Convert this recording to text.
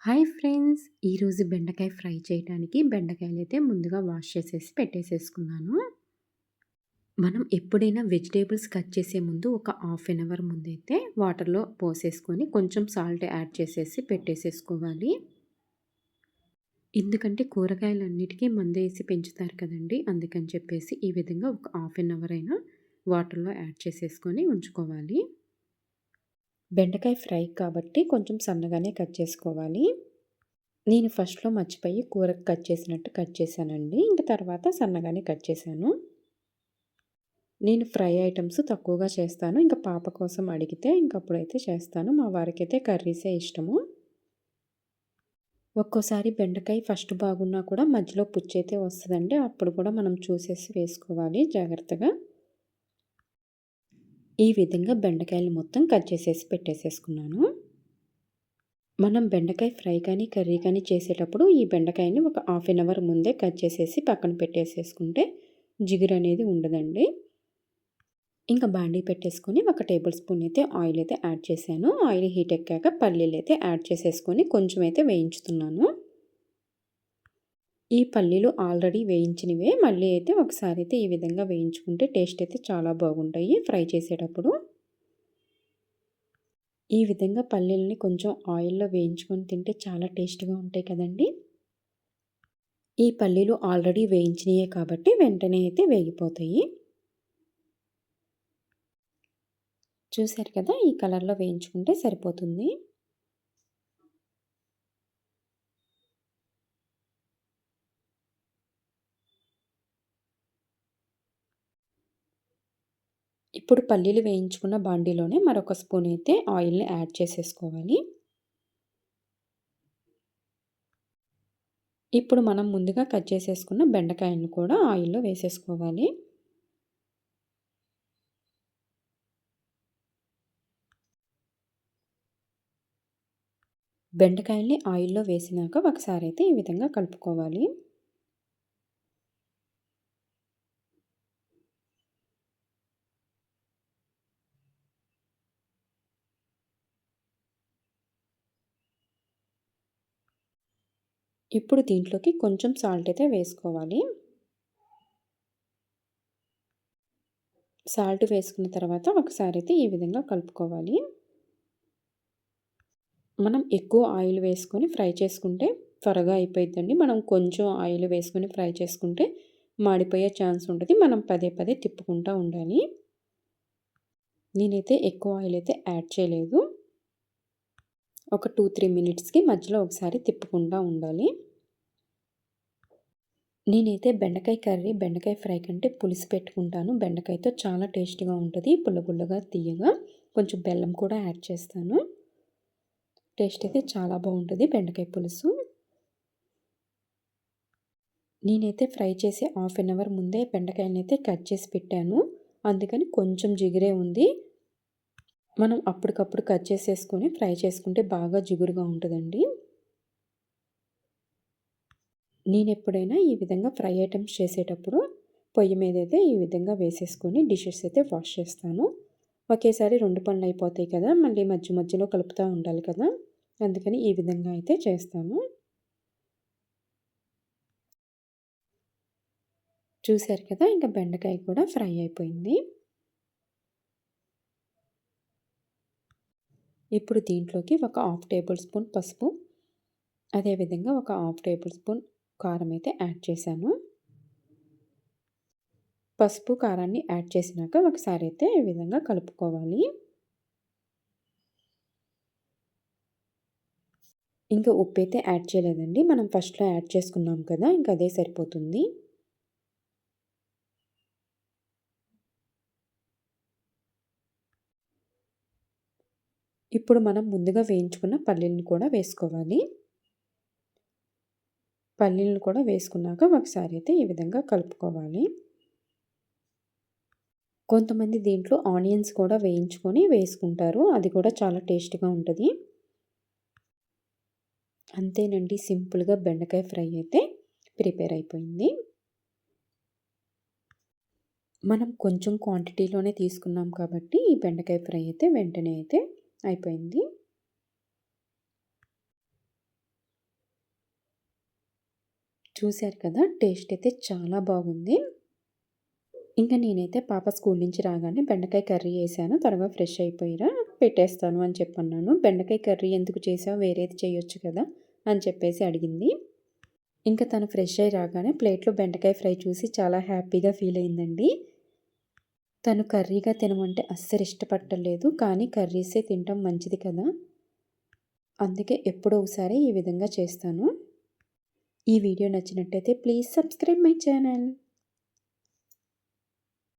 Hi friends! ఈరోజు బెండకాయ fry చేయడానికి బెండకాయలైతే ముందుగా వాష్ చేసేసి పెట్టేసేసుకున్నాను. మనం ఎప్పుడైనా వెజిటబుల్స్ కట్ చేసే ముందు ఒక హాఫ్ ఎన్ అవర్ ముందైతే వాటర్‌లో పోసేసుకొని కొంచెం సాల్ట్ యాడ్ చేసేసి పెట్టేసేసుకోవాలి. ఎందుకంటే కూరగాయలన్నిటికీ మందేసి పెంచుతారు కదండీ! అందుకని చెప్పేసి ఈ విధంగా ఒక హాఫ్ ఎన్ అవర్ అయినా వాటర్‌లో యాడ్ చేసేసుకొని ఉంచుకోవాలి. బెండకాయ ఫ్రై కాబట్టి కొంచెం సన్నగానే కట్ చేసుకోవాలి. నేను ఫస్ట్‌లో మర్చిపోయి కూరకు కట్ చేసినట్టు కట్ చేశానండి. ఇంక తర్వాత సన్నగానే కట్ చేశాను. నేను ఫ్రై ఐటెమ్స్ తక్కువగా చేస్తాను. ఇంక పాప కోసం అడిగితే ఇంకప్పుడైతే చేస్తాను. మా వారికైతే కర్రీసే ఇష్టము. ఒక్కోసారి బెండకాయ ఫస్ట్ బాగున్నా కూడా మధ్యలో పుచ్చైతే వస్తదండి. అప్పుడు కూడా మనం చూసేసి వేసుకోవాలి జాగ్రత్తగా. ఈ విధంగా బెండకాయలు మొత్తం కట్ చేసేసి పెట్టేసేసుకున్నాను. మనం బెండకాయ ఫ్రై కానీ, కర్రీ కానీ చేసేటప్పుడు ఈ బెండకాయని ఒక హాఫ్ ఎన్ అవర్ ముందే కట్ చేసేసి పక్కన పెట్టేసేసుకుంటే జిగురనేది ఉండదండి. ఇంకా బాండీ పెట్టేసుకొని ఒక టేబుల్ స్పూన్ అయితే ఆయిల్ అయితే యాడ్ చేశాను. ఆయిల్ హీట్ ఎక్కాక పల్లీలైతే యాడ్ చేసేసుకొని కొంచెం అయితే వేయించుతున్నాను. ఈ పల్లీలు ఆల్రెడీ వేయించినవే. మళ్ళీ అయితే ఒకసారి అయితే ఈ విధంగా వేయించుకుంటే టేస్ట్ అయితే చాలా బాగుంటాయి ఫ్రై చేసేటప్పుడు. ఈ విధంగా పల్లీలని కొంచెం ఆయిల్‌లో వేయించుకొని తింటే చాలా టేస్ట్‌గా ఉంటాయి కదండీ! ఈ పల్లీలు ఆల్రెడీ వేయించినయే కాబట్టి వెంటనే అయితే వేగిపోతాయి. చూసారు కదా! ఈ కలర్‌లో వేయించుకుంటే సరిపోతుంది. ఇప్పుడు పల్లీలు వేయించుకున్న బాండీలోనే మరొక స్పూన్ అయితే ఆయిల్‌ని యాడ్ చేసేసుకోవాలి. ఇప్పుడు మనం ముందుగా కట్ చేసేసుకున్న బెండకాయలను కూడా ఆయిల్‌లో వేసేసుకోవాలి. బెండకాయల్ని ఆయిల్‌లో వేసినాక ఒకసారి అయితే ఈ విధంగా కలుపుకోవాలి. ఇప్పుడు దీంట్లోకి కొంచెం సాల్ట్ అయితే వేసుకోవాలి. సాల్ట్ వేసుకున్న తర్వాత ఒకసారి అయితే ఈ విధంగా కలుపుకోవాలి. మనం ఎక్కువ ఆయిల్ వేసుకొని ఫ్రై చేసుకుంటే త్వరగా అయిపోయిద్దండి. మనం కొంచెం ఆయిల్ వేసుకొని ఫ్రై చేసుకుంటే మాడిపోయే ఛాన్స్ ఉంటది. మనం పదే పదే తిప్పుకుంటా ఉండాలి. నేనైతే ఎక్కువ ఆయిల్ అయితే యాడ్ చేయలేదు. ఒక 2, 3 మినిట్స్‌కి మధ్యలో ఒకసారి తిప్పుకుంటా ఉండాలి. నేనైతే బెండకాయ కర్రీ, బెండకాయ ఫ్రై కంటే పులుసు పెట్టుకుంటాను. బెండకాయతో చాలా టేస్ట్‌గా ఉంటది. పుల్ల పుల్లగా, తియ్యగా. కొంచెం బెల్లం కూడా యాడ్ చేస్తాను. టేస్ట్ అయితే చాలా బాగుంటది బెండకాయ పులుసు. నేనైతే ఫ్రై చేసి హాఫ్ ఎన్ అవర్ ముందే బెండకాయలనైతే కట్ చేసి పెట్టాను. అందుకని కొంచెం జిగురే ఉంది. మనం అప్పటికప్పుడు కట్ చేసేసుకొని ఫ్రై చేసుకుంటే బాగా జిగురుగా ఉంటదండి. నేనెప్పుడైనా ఈ విధంగా ఫ్రై ఐటెమ్స్ చేసేటప్పుడు పొయ్యి మీదైతే ఈ విధంగా వేసేసుకొని డిషెస్ అయితే వాష్ చేస్తాను. ఒకేసారి 2 పనులు అయిపోతాయి కదా! మళ్ళీ మధ్య మధ్యలో కలుపుతా ఉండాలి కదా! అందుకని ఈ విధంగా అయితే చేస్తాను. చూసారు కదా! ఇంక బెండకాయ కూడా ఫ్రై అయిపోయింది. ఇప్పుడు దీంట్లోకి ఒక హాఫ్ టేబుల్ స్పూన్ పసుపు, అదేవిధంగా ఒక హాఫ్ టేబుల్ స్పూన్ కారం అయితే యాడ్ చేశాను. పసుపు, కారాన్ని యాడ్ చేసినాక ఒకసారి అయితే ఈ విధంగా కలుపుకోవాలి. ఇంకా ఉప్పైతే యాడ్ చేయలేదండి. మనం ఫస్ట్‌లో యాడ్ చేసుకున్నాం కదా! ఇంక అదే సరిపోతుంది. ఇప్పుడు మనం ముందుగా వేయించుకున్న పల్లీలను కూడా వేసుకోవాలి. పల్లీలను కూడా వేసుకున్నాక ఒకసారి అయితే ఈ విధంగా కలుపుకోవాలి. కొంతమంది దీంట్లో ఆనియన్స్ కూడా వేయించుకొని వేసుకుంటారు. అది కూడా చాలా టేస్ట్‌గా ఉంటది. అంతేనండి, సింపుల్‌గా బెండకాయ ఫ్రై అయితే ప్రిపేర్ అయిపోయింది. మనం కొంచెం క్వాంటిటీలోనే తీసుకున్నాం కాబట్టి ఈ బెండకాయ ఫ్రై అయితే వెంటనే అయితే అయిపోయింది. చూసారు కదా! టేస్ట్ అయితే చాలా బాగుంది. ఇంకా నేనైతే పాప స్కూల్ నుంచి రాగానే బెండకాయ కర్రీ చేశాను. త్వరగా ఫ్రెష్ అయిపోయిరా పెట్టేస్తాను అని చెప్పన్నాను. బెండకాయ కర్రీ ఎందుకు చేసావు? వేరేది చేయొచ్చు కదా! అని చెప్పేసి అడిగింది. ఇంకా తను ఫ్రెష్ అయ్యి రాగానే ప్లేట్‌లో బెండకాయ ఫ్రై చూసి చాలా హ్యాపీగా ఫీల్ అయిందండి. తను కర్రీగా తినమంటే అస్సలు ఇష్టపడలేదు. కానీ కర్రీసే తినటం మంచిది కదా! అందుకే ఎప్పుడో ఒకసారి ఈ విధంగా చేస్తాను. ఈ వీడియో నచ్చినట్టయితే ప్లీజ్ సబ్స్క్రైబ్ మై ఛానల్.